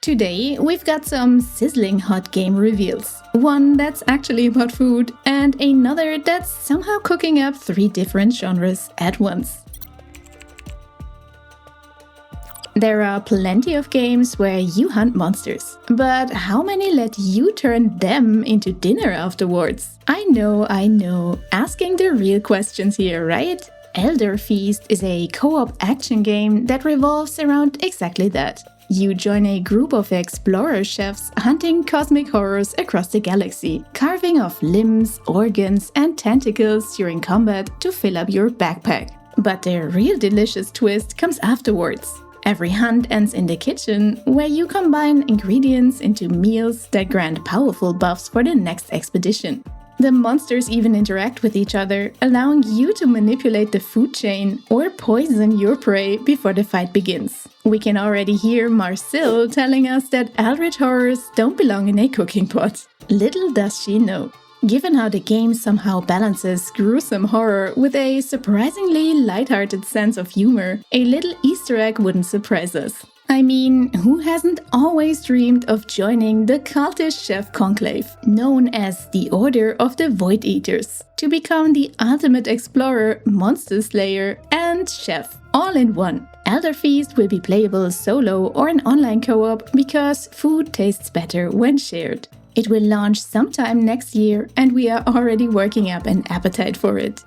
Today, we've got some sizzling hot game reveals. One that's actually about food, and another that's somehow cooking up 3 different genres at once. There are plenty of games where you hunt monsters, but how many let you turn them into dinner afterwards? I know, asking the real questions here, right? Elderfeast is a co-op action game that revolves around exactly that. You join a group of explorer chefs hunting cosmic horrors across the galaxy, carving off limbs, organs, and tentacles during combat to fill up your backpack. But the real delicious twist comes afterwards. Every hunt ends in the kitchen, where you combine ingredients into meals that grant powerful buffs for the next expedition. The monsters even interact with each other, allowing you to manipulate the food chain or poison your prey before the fight begins. We can already hear Marcel telling us that eldritch horrors don't belong in a cooking pot. Little does she know. Given how the game somehow balances gruesome horror with a surprisingly lighthearted sense of humor, a little Easter egg wouldn't surprise us. I mean, who hasn't always dreamed of joining the cultish chef conclave, known as the Order of the Void Eaters, to become the ultimate explorer, monster slayer, and chef, all in one? Elderfeast will be playable solo or in online co-op because food tastes better when shared. It will launch sometime next year, and we are already working up an appetite for it.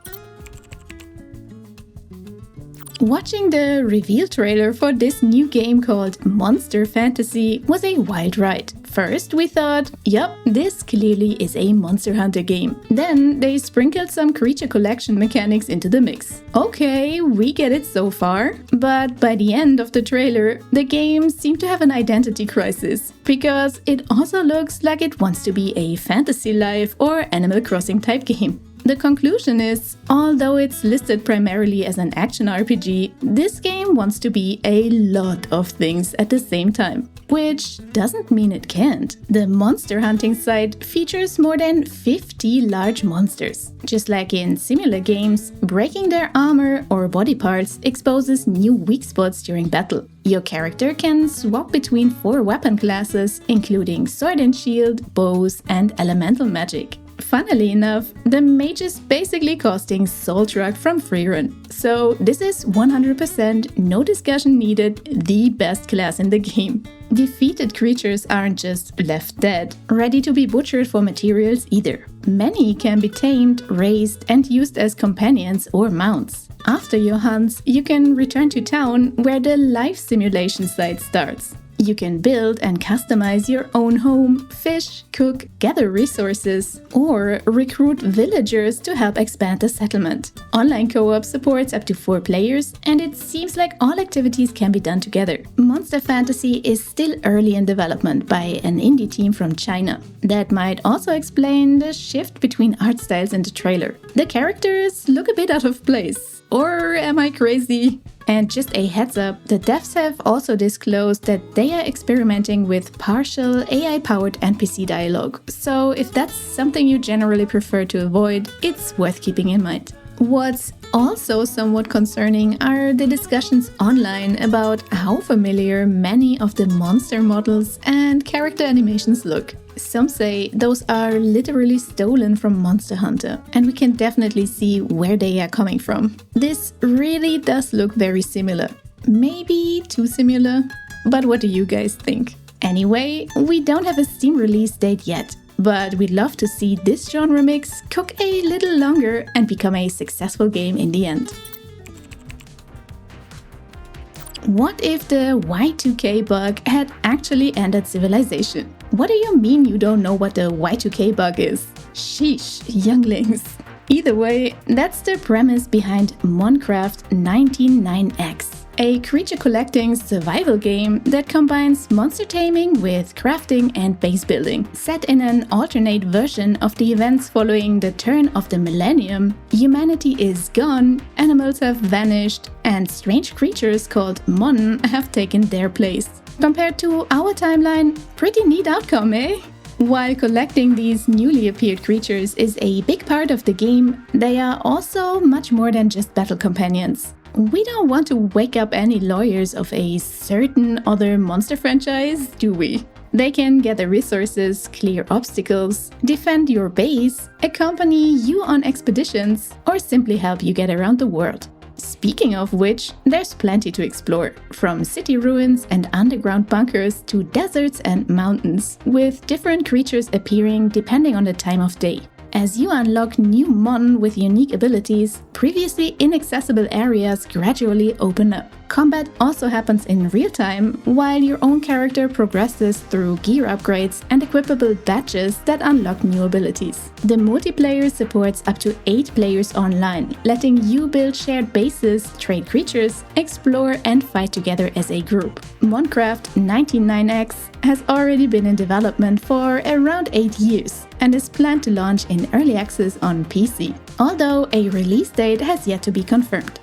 Watching the reveal trailer for this new game called Monster Fantasy was a wild ride. First we thought, yup, this clearly is a Monster Hunter game. Then they sprinkled some creature collection mechanics into the mix. Okay, we get it so far. But by the end of the trailer, the game seemed to have an identity crisis, because it also looks like it wants to be a Fantasy Life or Animal Crossing type game. The conclusion is, although it's listed primarily as an action RPG, this game wants to be a lot of things at the same time. Which doesn't mean it can't. The monster hunting site features more than 50 large monsters. Just like in similar games, breaking their armor or body parts exposes new weak spots during battle. Your character can swap between 4 weapon classes, including sword and shield, bows, and elemental magic. Funnily enough, the mage is basically costing Soul Truck from Freerun. So this is 100%, no discussion needed, the best class in the game. Defeated creatures aren't just left dead, ready to be butchered for materials either. Many can be tamed, raised, and used as companions or mounts. After your hunts, you can return to town where the life simulation site starts. You can build and customize your own home, fish, cook, gather resources, or recruit villagers to help expand the settlement. Online co-op supports up to 4 players, and it seems like all activities can be done together. Monster Fantasy is still early in development by an indie team from China. That might also explain the shift between art styles in the trailer. The characters look a bit out of place. Or am I crazy? And just a heads up, the devs have also disclosed that they are experimenting with partial AI-powered NPC dialogue. So if that's something you generally prefer to avoid, it's worth keeping in mind. What's also somewhat concerning are the discussions online about how familiar many of the monster models and character animations look. Some say those are literally stolen from Monster Hunter, and we can definitely see where they are coming from. This really does look very similar. Maybe too similar? But what do you guys think? Anyway, we don't have a Steam release date yet, but we'd love to see this genre mix cook a little longer and become a successful game in the end. What if the Y2K bug had actually ended civilization? What do you mean you don't know what the Y2K bug is? Sheesh, younglings. Either way, that's the premise behind MonCraft 199X, a creature collecting survival game that combines monster taming with crafting and base building. Set in an alternate version of the events following the turn of the millennium, humanity is gone, animals have vanished, and strange creatures called Mon have taken their place. Compared to our timeline, pretty neat outcome, eh? While collecting these newly appeared creatures is a big part of the game, they are also much more than just battle companions. We don't want to wake up any lawyers of a certain other monster franchise, do we? They can gather resources, clear obstacles, defend your base, accompany you on expeditions, or simply help you get around the world. Speaking of which, there's plenty to explore, from city ruins and underground bunkers to deserts and mountains, with different creatures appearing depending on the time of day. As you unlock new mon with unique abilities, previously inaccessible areas gradually open up. Combat also happens in real time, while your own character progresses through gear upgrades and equipable badges that unlock new abilities. The multiplayer supports up to 8 players online, letting you build shared bases, trade creatures, explore and fight together as a group. MonCraft 99X has already been in development for around 8 years and is planned to launch in early access on PC, although a release date has yet to be confirmed.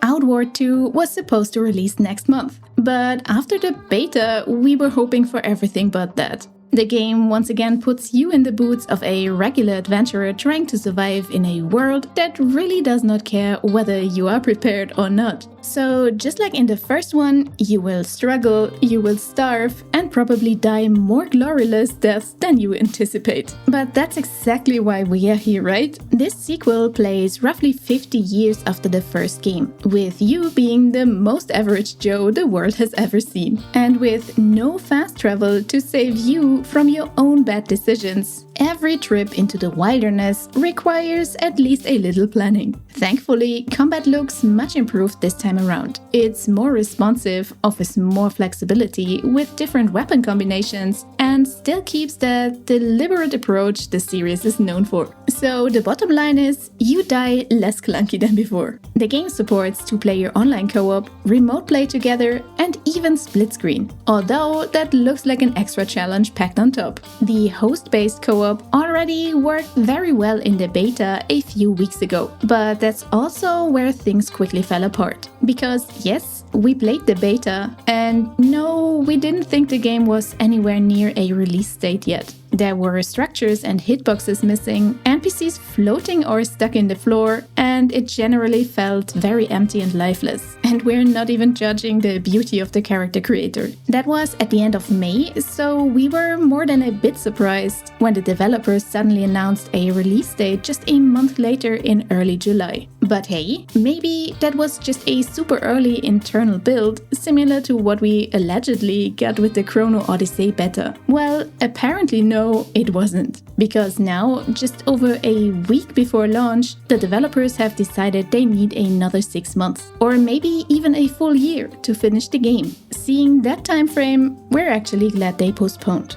Outward 2 was supposed to release next month, but after the beta, we were hoping for everything but that. The game once again puts you in the boots of a regular adventurer trying to survive in a world that really does not care whether you are prepared or not. So just like in the first one, you will struggle, you will starve, and probably die more glorious deaths than you anticipate. But that's exactly why we are here, right? This sequel plays roughly 50 years after the first game, with you being the most average Joe the world has ever seen, and with no fast travel to save you from your own bad decisions. Every trip into the wilderness requires at least a little planning. Thankfully, combat looks much improved this time around. It's more responsive, offers more flexibility with different weapon combinations, and still keeps the deliberate approach the series is known for. So the bottom line is, you die less clunky than before. The game supports 2-player online co-op, remote play together, and even split screen, although that looks like an extra challenge packed on top. The host-based co-op already worked very well in the beta a few weeks ago, but that's also where things quickly fell apart. Because yes, we played the beta, and no, we didn't think the game was anywhere near a release date yet. There were structures and hitboxes missing, NPCs floating or stuck in the floor, and it generally felt very empty and lifeless. And we're not even judging the beauty of the character creator. That was at the end of May, so we were more than a bit surprised when the developers suddenly announced a release date just a month later in early July. But hey, maybe that was just a super early internal build, similar to what we allegedly got with the Chrono Odyssey beta. Well, apparently no, it wasn't. Because now, just over a week before launch, the developers have decided they need another 6 months, or maybe even a full year to finish the game. Seeing that time frame, we're actually glad they postponed.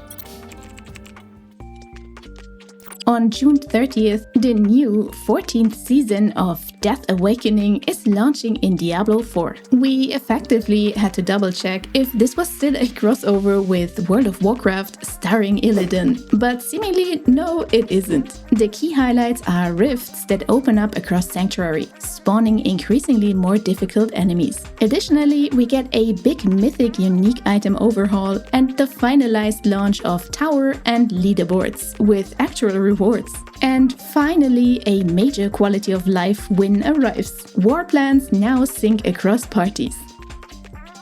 On June 30th, the new 14th season of Death Awakening is launching in Diablo IV. We effectively had to double check if this was still a crossover with World of Warcraft starring Illidan, but seemingly no, it isn't. The key highlights are rifts that open up across Sanctuary, spawning increasingly more difficult enemies. Additionally, we get a big mythic unique item overhaul and the finalized launch of Tower and leaderboards, with actual rewards. And finally, a major quality of life win arrives. War plans now sync across parties.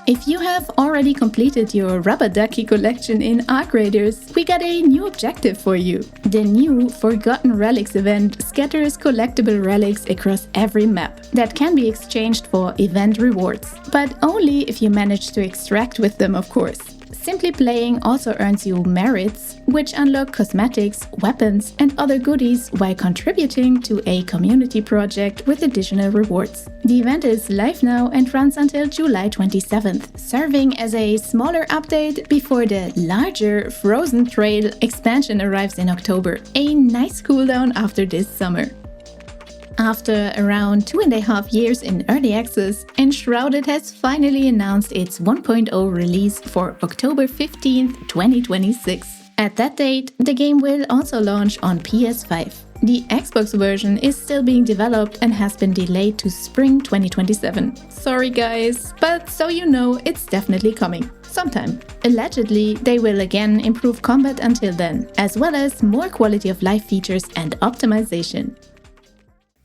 If you have already completed your Rubber Ducky collection in Arc Raiders, we got a new objective for you. The new Forgotten Relics event scatters collectible relics across every map that can be exchanged for event rewards, but only if you manage to extract with them, of course. Simply playing also earns you merits, which unlock cosmetics, weapons, and other goodies while contributing to a community project with additional rewards. The event is live now and runs until July 27th, serving as a smaller update before the larger Frozen Trail expansion arrives in October. A nice cooldown after this summer. After around 2.5 years in early access, Enshrouded has finally announced its 1.0 release for October 15th, 2026. At that date, the game will also launch on PS5. The Xbox version is still being developed and has been delayed to spring 2027. Sorry guys, but so you know, it's definitely coming. Sometime. Allegedly, they will again improve combat until then, as well as more quality of life features and optimization.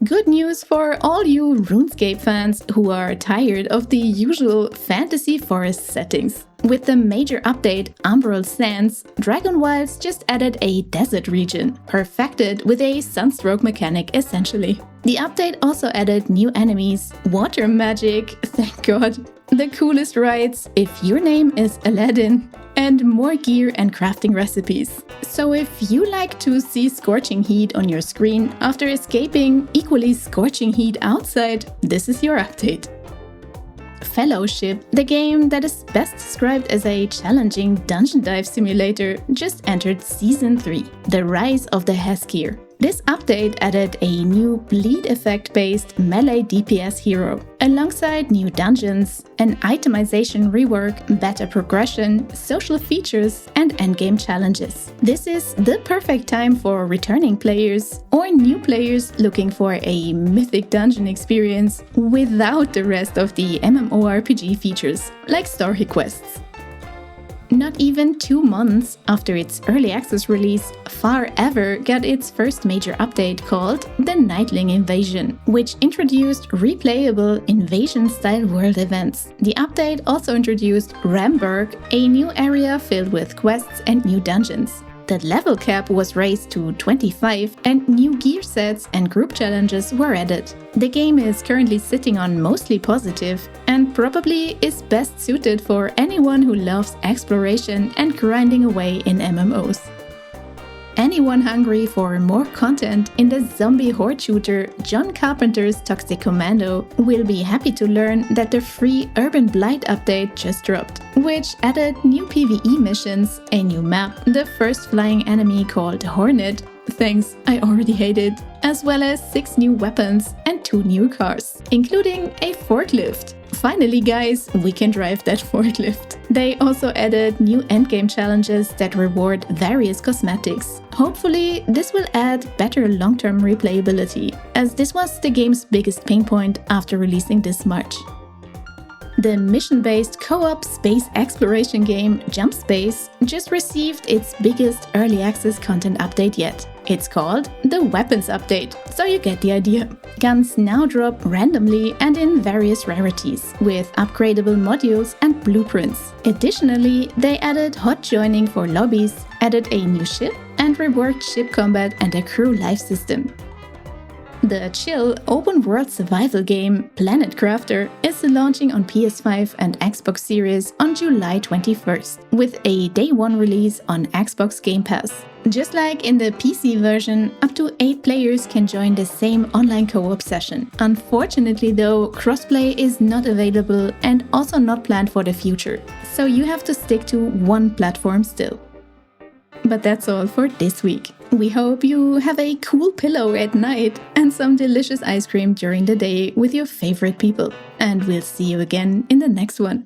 Good news for all you RuneScape fans who are tired of the usual fantasy forest settings. With the major update Umbral Sands, Dragonwilds just added a desert region, perfected with a sunstroke mechanic essentially. The update also added new enemies, water magic, thank god, the coolest rides, if your name is Aladdin, and more gear and crafting recipes. So if you like to see scorching heat on your screen after escaping equally scorching heat outside, this is your update. Fellowship, the game that is best described as a challenging dungeon dive simulator, just entered Season 3, The Rise of the Heskir. This update added a new bleed effect-based melee DPS hero, alongside new dungeons, an itemization rework, better progression, social features, and endgame challenges. This is the perfect time for returning players or new players looking for a mythic dungeon experience without the rest of the MMORPG features, like story quests. Not even 2 months after its early access release, Farever got its first major update called the Nightling Invasion, which introduced replayable invasion-style world events. The update also introduced Ramberg, a new area filled with quests and new dungeons. The level cap was raised to 25 and new gear sets and group challenges were added. The game is currently sitting on mostly positive and probably is best suited for anyone who loves exploration and grinding away in MMOs. Anyone hungry for more content in the zombie horde shooter John Carpenter's Toxic Commando will be happy to learn that the free Urban Blight update just dropped, which added new PvE missions, a new map, the first flying enemy called Hornet, thanks, I already hate it, as well as 6 new weapons and 2 new cars, including a forklift. Finally guys, we can drive that forklift. They also added new endgame challenges that reward various cosmetics. Hopefully, this will add better long-term replayability, as this was the game's biggest pain point after releasing this March. The mission-based co-op space exploration game Jump Space just received its biggest early access content update yet. It's called the Weapons Update, so you get the idea. Guns now drop randomly and in various rarities, with upgradable modules and blueprints. Additionally, they added hot joining for lobbies, added a new ship, and reworked ship combat and a crew life system. The chill open-world survival game Planet Crafter is launching on PS5 and Xbox Series on July 21st, with a Day 1 release on Xbox Game Pass. Just like in the PC version, up to 8 players can join the same online co-op session. Unfortunately though, crossplay is not available and also not planned for the future, so you have to stick to one platform still. But that's all for this week. We hope you have a cool pillow at night and some delicious ice cream during the day with your favorite people. And we'll see you again in the next one.